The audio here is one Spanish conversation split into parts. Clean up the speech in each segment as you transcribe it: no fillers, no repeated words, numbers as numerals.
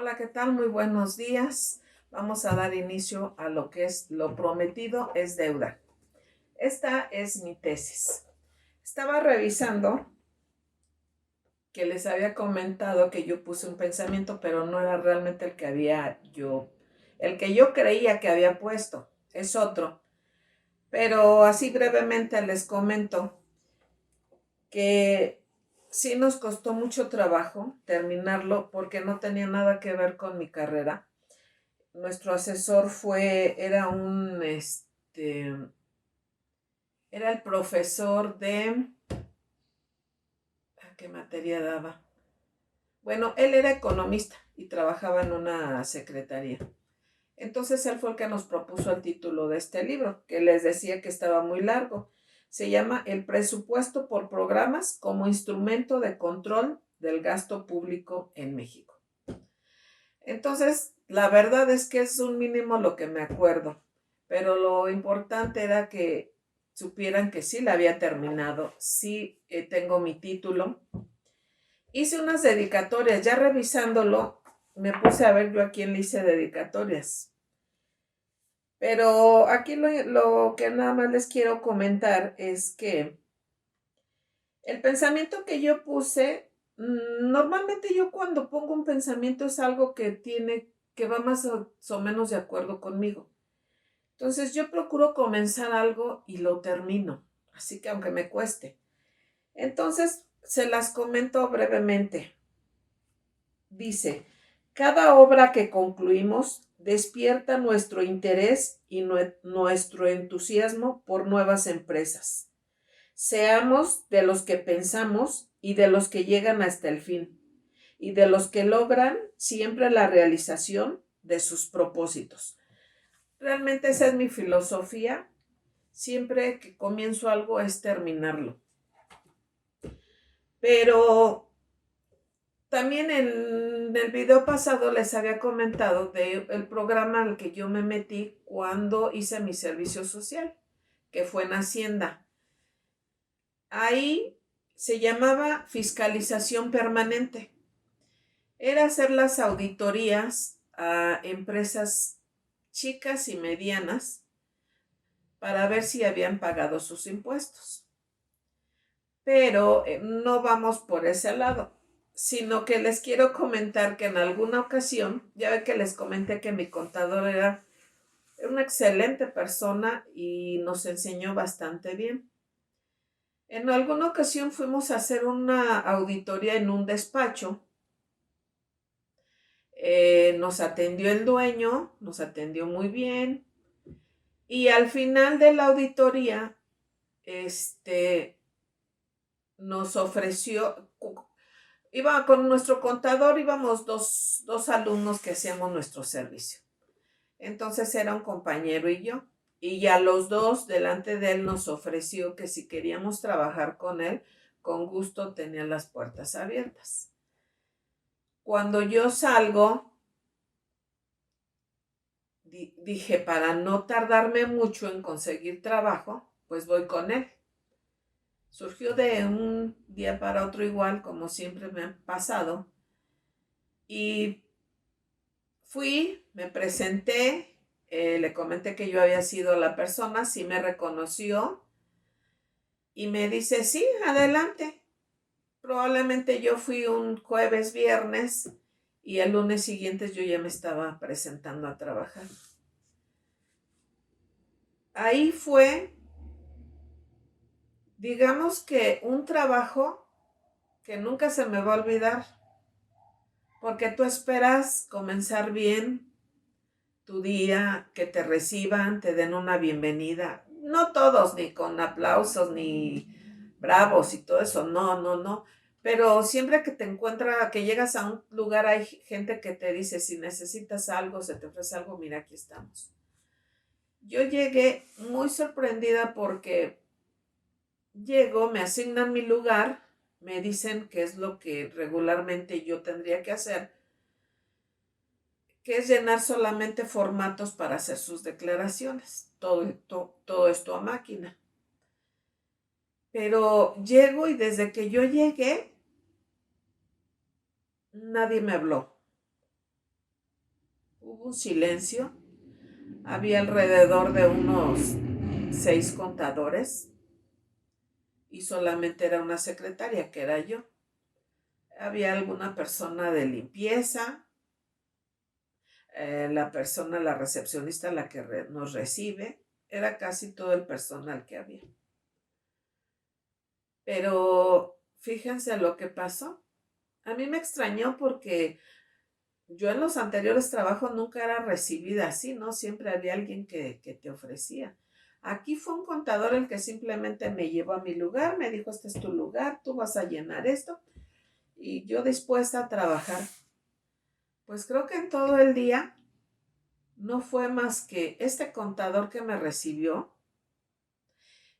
Hola, ¿qué tal? Muy buenos días. Vamos a dar inicio a lo que es lo prometido es deuda. Esta es mi tesis. Estaba revisando que les había comentado que yo puse un pensamiento, pero no era realmente el que yo creía que había puesto. Es otro. Pero así brevemente les comento que sí nos costó mucho trabajo terminarlo porque no tenía nada que ver con mi carrera. Nuestro asesor era el profesor de, ¿qué materia daba? Bueno, él era economista y trabajaba en una secretaría. Entonces él fue el que nos propuso el título de este libro, que les decía que estaba muy largo. Se llama El presupuesto por programas como instrumento de control del gasto público en México. Entonces, la verdad es que es un mínimo lo que me acuerdo, pero lo importante era que supieran que sí la había terminado, sí tengo mi título. Hice unas dedicatorias, ya revisándolo, me puse a ver yo a quién le hice dedicatorias. Pero aquí lo que nada más les quiero comentar es que el pensamiento que yo puse, normalmente yo cuando pongo un pensamiento es algo que va más o menos de acuerdo conmigo. Entonces yo procuro comenzar algo y lo termino, así que aunque me cueste. Entonces se las comento brevemente. Dice, cada obra que concluimos despierta nuestro interés y nuestro entusiasmo por nuevas empresas. Seamos de los que pensamos y de los que llegan hasta el fin, y de los que logran siempre la realización de sus propósitos. Realmente esa es mi filosofía. Siempre que comienzo algo es terminarlo. Pero también en el video pasado les había comentado del programa al que yo me metí cuando hice mi servicio social, que fue en Hacienda. Ahí se llamaba fiscalización permanente. Era hacer las auditorías a empresas chicas y medianas para ver si habían pagado sus impuestos. Pero no vamos por ese lado, sino que les quiero comentar que en alguna ocasión, ya ve que les comenté que mi contador era una excelente persona y nos enseñó bastante bien. En alguna ocasión fuimos a hacer una auditoría en un despacho. Nos atendió el dueño, nos atendió muy bien. Y al final de la auditoría, nos ofreció, iba con nuestro contador, íbamos dos alumnos que hacíamos nuestro servicio. Entonces era un compañero y yo. Y ya los dos delante de él nos ofreció que si queríamos trabajar con él, con gusto tenía las puertas abiertas. Cuando yo salgo, dije, para no tardarme mucho en conseguir trabajo, pues voy con él. Surgió de un día para otro igual, como siempre me ha pasado. Y fui, me presenté, le comenté que yo había sido la persona, sí me reconoció y me dice, sí, adelante. Probablemente yo fui un jueves, viernes y el lunes siguiente yo ya me estaba presentando a trabajar. Ahí fue, digamos que un trabajo que nunca se me va a olvidar, porque tú esperas comenzar bien tu día, que te reciban, te den una bienvenida. No todos, ni con aplausos, ni bravos y todo eso, no, no, no. Pero siempre que te encuentras, que llegas a un lugar, hay gente que te dice, si necesitas algo, se te ofrece algo, mira, aquí estamos. Yo llegué muy sorprendida porque llego, me asignan mi lugar, me dicen qué es lo que regularmente yo tendría que hacer, que es llenar solamente formatos para hacer sus declaraciones. Todo esto a máquina. Pero llego y desde que yo llegué, nadie me habló. Hubo un silencio. Había alrededor de unos 6 contadores y solamente era una secretaria, que era yo. Había alguna persona de limpieza, la recepcionista, la que nos recibe. Era casi todo el personal que había. Pero fíjense lo que pasó. A mí me extrañó porque yo en los anteriores trabajos nunca era recibida así, ¿no? Siempre había alguien que te ofrecía. Aquí fue un contador el que simplemente me llevó a mi lugar, me dijo, este es tu lugar, tú vas a llenar esto. Y yo dispuesta a trabajar. Pues creo que en todo el día no fue más que este contador que me recibió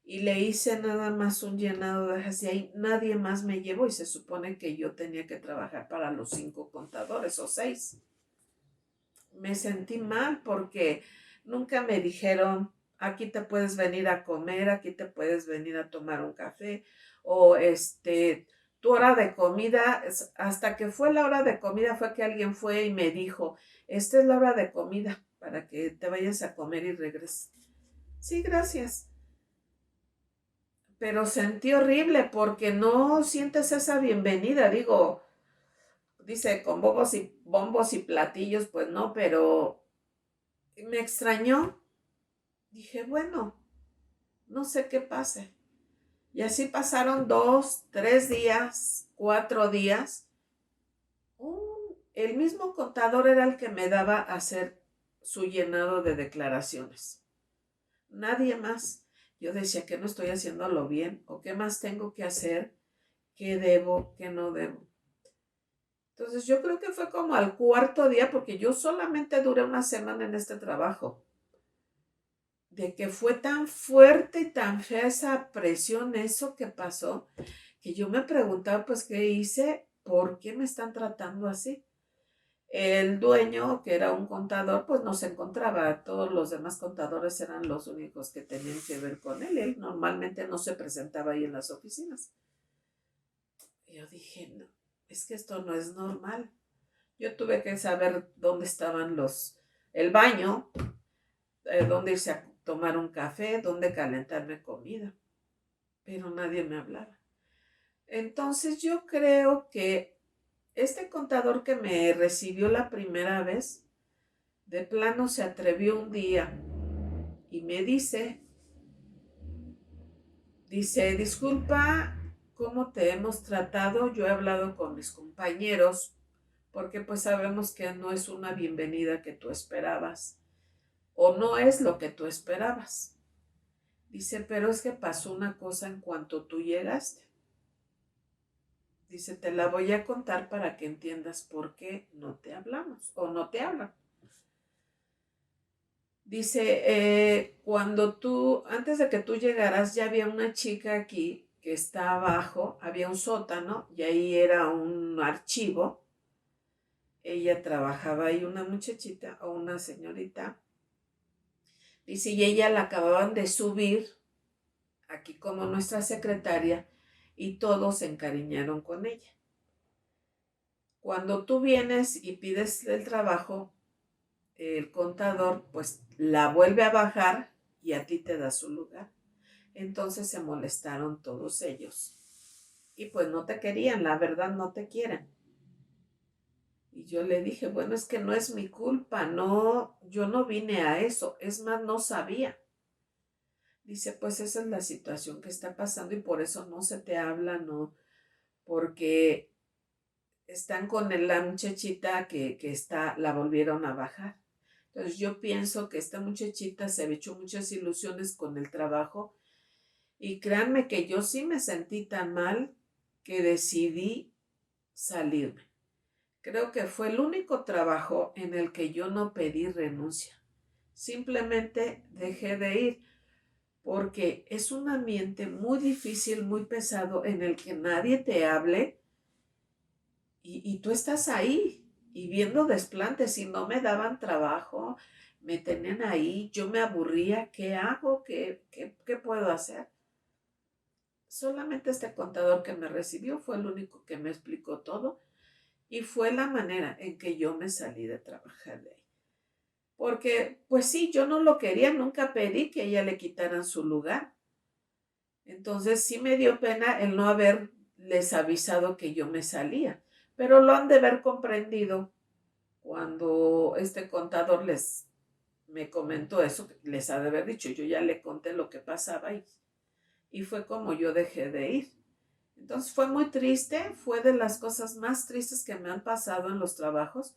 y le hice nada más un llenado de hojas y ahí nadie más me llevó y se supone que yo tenía que trabajar para los 5 contadores o 6. Me sentí mal porque nunca me dijeron, aquí te puedes venir a comer, aquí te puedes venir a tomar un café, o tu hora de comida, hasta que fue la hora de comida fue que alguien fue y me dijo, esta es la hora de comida para que te vayas a comer y regreses. Sí, gracias. Pero sentí horrible porque no sientes esa bienvenida, digo, dice con bombos y platillos, pues no, pero me extrañó. Dije, bueno, no sé qué pase. Y así pasaron 2, 3 días, 4 días. El mismo contador era el que me daba a hacer su llenado de declaraciones. Nadie más. Yo decía que no estoy haciéndolo bien o qué más tengo que hacer, qué debo, qué no debo. Entonces yo creo que fue como al 4.º día porque yo solamente duré una semana en este trabajo. De que fue tan fuerte y tan fea esa presión, eso que pasó, que yo me preguntaba, pues, ¿qué hice? ¿Por qué me están tratando así? El dueño, que era un contador, pues no se encontraba. Todos los demás contadores eran los únicos que tenían que ver con él. Él normalmente no se presentaba ahí en las oficinas. Y yo dije, no, es que esto no es normal. Yo tuve que saber dónde estaban el baño, dónde irse a tomar un café, dónde calentarme comida, pero nadie me hablaba. Entonces yo creo que este contador que me recibió la primera vez, de plano se atrevió un día y me dice, disculpa cómo te hemos tratado, yo he hablado con mis compañeros, porque pues sabemos que no es una bienvenida que tú esperabas, o no es lo que tú esperabas. Dice, pero es que pasó una cosa en cuanto tú llegaste. Dice, te la voy a contar para que entiendas por qué no te hablamos o no te hablan. Dice, antes de que tú llegaras, ya había una chica aquí que está abajo, había un sótano y ahí era un archivo. Ella trabajaba ahí, una muchachita o una señorita. Dice, y ella la acababan de subir aquí como nuestra secretaria y todos se encariñaron con ella. Cuando tú vienes y pides el trabajo, el contador pues la vuelve a bajar y a ti te da su lugar. Entonces se molestaron todos ellos. Y pues no te querían, la verdad no te quieren. Y yo le dije, bueno, es que no es mi culpa, no, yo no vine a eso, es más, no sabía. Dice, pues esa es la situación que está pasando y por eso no se te habla, no, porque están con la muchachita que la volvieron a bajar. Entonces yo pienso que esta muchachita se había hecho muchas ilusiones con el trabajo y créanme que yo sí me sentí tan mal que decidí salirme. Creo que fue el único trabajo en el que yo no pedí renuncia. Simplemente dejé de ir porque es un ambiente muy difícil, muy pesado en el que nadie te hable y tú estás ahí y viendo desplantes y no me daban trabajo, me tenían ahí, yo me aburría, ¿qué hago? ¿Qué puedo hacer? Solamente este contador que me recibió fue el único que me explicó todo y fue la manera en que yo me salí de trabajar de ahí. porque pues sí, yo no lo quería, nunca pedí que ella le quitaran su lugar. Entonces sí me dio pena el no haberles avisado que yo me salía, pero lo han de haber comprendido cuando este contador me comentó eso, les ha de haber dicho, yo ya le conté lo que pasaba y fue como yo dejé de ir. Entonces fue muy triste, fue de las cosas más tristes que me han pasado en los trabajos,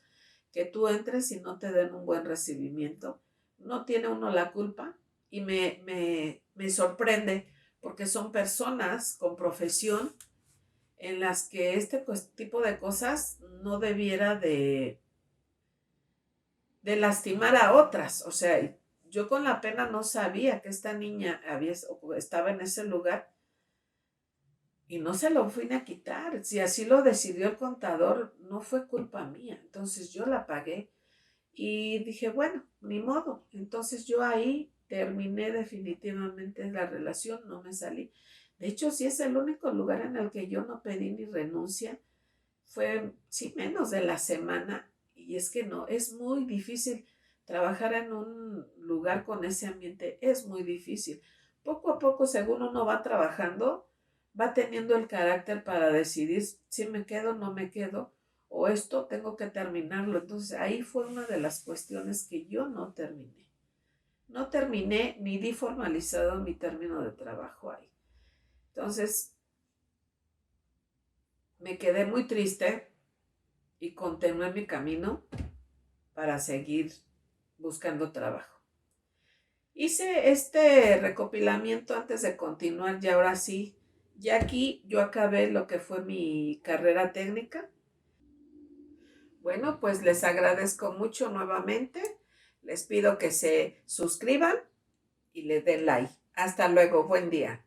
que tú entres y no te den un buen recibimiento. No tiene uno la culpa y me sorprende porque son personas con profesión en las que este tipo de cosas no debiera de lastimar a otras. O sea, yo con la pena no sabía que esta niña estaba en ese lugar y no se lo fui a quitar. Si así lo decidió el contador, no fue culpa mía. Entonces yo la pagué y dije, bueno, ni modo. Entonces yo ahí terminé definitivamente la relación, no me salí. De hecho, sí es el único lugar en el que yo no pedí ni renuncia. Fue, sí, menos de la semana. Y es que no, es muy difícil trabajar en un lugar con ese ambiente. Es muy difícil. Poco a poco, según uno va trabajando, va teniendo el carácter para decidir si me quedo o no me quedo, o esto tengo que terminarlo. Entonces ahí fue una de las cuestiones que yo no terminé. No terminé ni di formalizado mi término de trabajo ahí. Entonces me quedé muy triste y continué mi camino para seguir buscando trabajo. Hice este recopilamiento antes de continuar y ahora sí, ya aquí yo acabé lo que fue mi carrera técnica. Bueno, pues les agradezco mucho nuevamente. Les pido que se suscriban y le den like. Hasta luego, buen día.